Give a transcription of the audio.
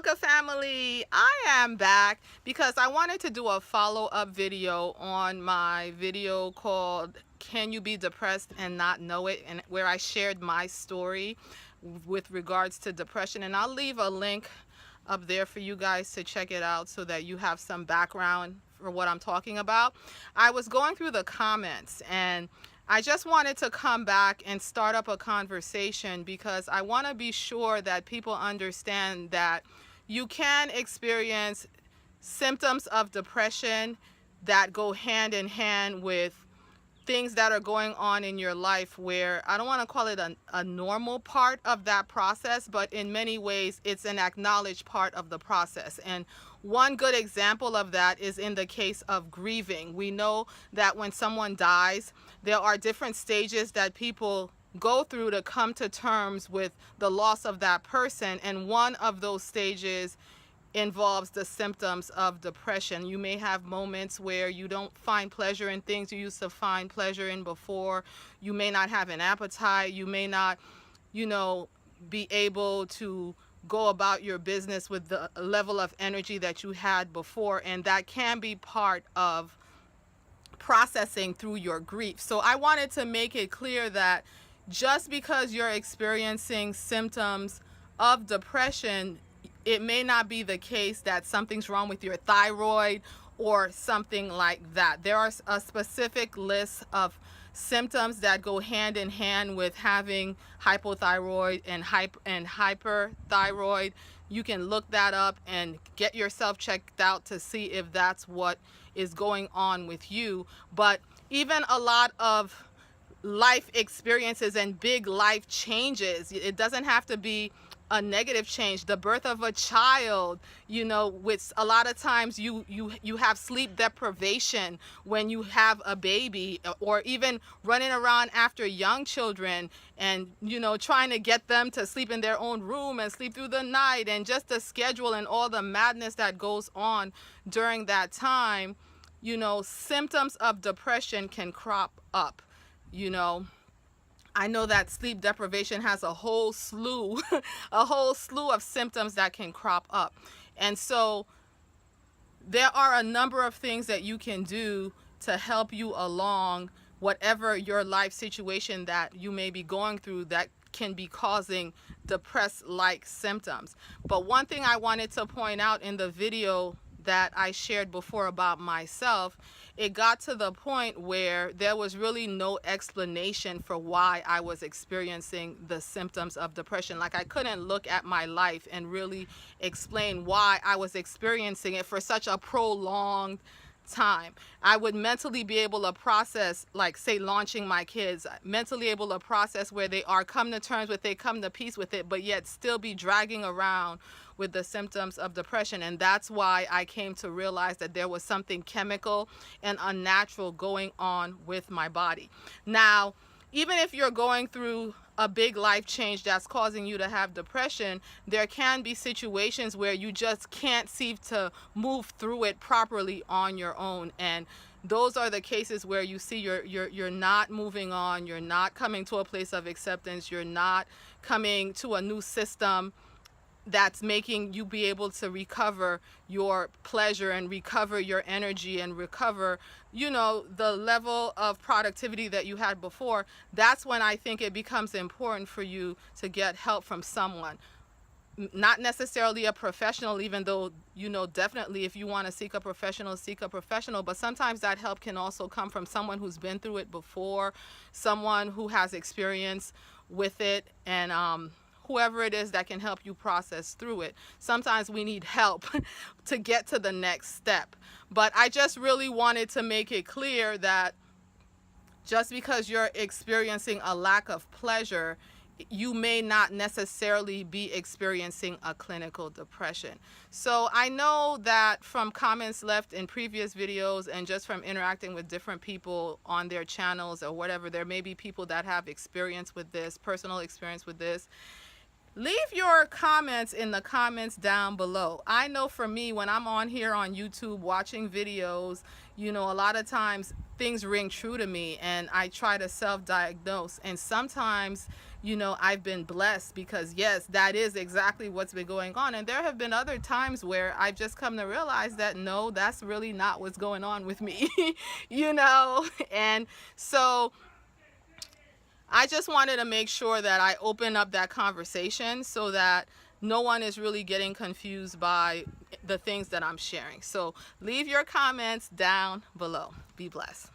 Mocha family, I am back because I wanted to do a follow-up video on my video called Can You Be Depressed and Not Know It, and where I shared my story with regards to depression. And I'll leave a link up there for you guys to check it out so that you have some background for what I'm talking about. I was going through the comments and I just wanted to come back and start up a conversation because I want to be sure that people understand that you can experience symptoms of depression that go hand in hand with things that are going on in your life, where I don't want to call it a normal part of that process, but in many ways it's an acknowledged part of the process. And one good example of that is in the case of grieving. We know that when someone dies, there are different stages that people go through to come to terms with the loss of that person, and one of those stages involves the symptoms of depression. You may have moments where you don't find pleasure in things you used to find pleasure in before. You may not have an appetite. You may not, be able to go about your business with the level of energy that you had before. And that can be part of processing through your grief. So I wanted to make it clear that just because you're experiencing symptoms of depression, it may not be the case that something's wrong with your thyroid or something like that. There are a specific list of symptoms that go hand in hand with having hypothyroid and hyperthyroid. You can look that up and get yourself checked out to see if that's what is going on with you. But even a lot of life experiences and big life changes, it doesn't have to be a negative change. The birth of a child, which a lot of times you have sleep deprivation when you have a baby, or even running around after young children and trying to get them to sleep in their own room and sleep through the night, and just the schedule and all the madness that goes on during that time. Symptoms of depression can crop up. I know that sleep deprivation has a whole slew of symptoms that can crop up. And so there are a number of things that you can do to help you along whatever your life situation that you may be going through that can be causing depressed-like symptoms. But one thing I wanted to point out in the video that I shared before about myself, it got to the point where there was really no explanation for why I was experiencing the symptoms of depression. Like, I couldn't look at my life and really explain why I was experiencing it for such a prolonged time. I would mentally be able to process, like, say, launching my kids, mentally able to process where they are, come to terms with it, come to peace with it, but yet still be dragging around with the symptoms of depression. And that's why I came to realize that there was something chemical and unnatural going on with my body. Now, even if you're going through a big life change that's causing you to have depression, there can be situations where you just can't seem to move through it properly on your own. And those are the cases where you see you're not moving on, you're not coming to a place of acceptance, you're not coming to a new system that's making you be able to recover your pleasure and recover your energy and recover, the level of productivity that you had before. That's when I think it becomes important for you to get help from someone. Not necessarily a professional, even though, definitely if you want to seek a professional, but sometimes that help can also come from someone who's been through it before, someone who has experience with it, and whoever it is that can help you process through it. Sometimes we need help to get to the next step. But I just really wanted to make it clear that just because you're experiencing a lack of pleasure, you may not necessarily be experiencing a clinical depression. So I know that from comments left in previous videos and just from interacting with different people on their channels or whatever, there may be people that have experience with this, personal experience with this. Leave your comments in the comments down below. I know for me, when I'm on here on YouTube watching videos, a lot of times things ring true to me and I try to self-diagnose. And sometimes, you know, I've been blessed, because yes, that is exactly what's been going on. And there have been other times where I've just come to realize that no, that's really not what's going on with me, you know. And so I just wanted to make sure that I open up that conversation so that no one is really getting confused by the things that I'm sharing. So leave your comments down below. Be blessed.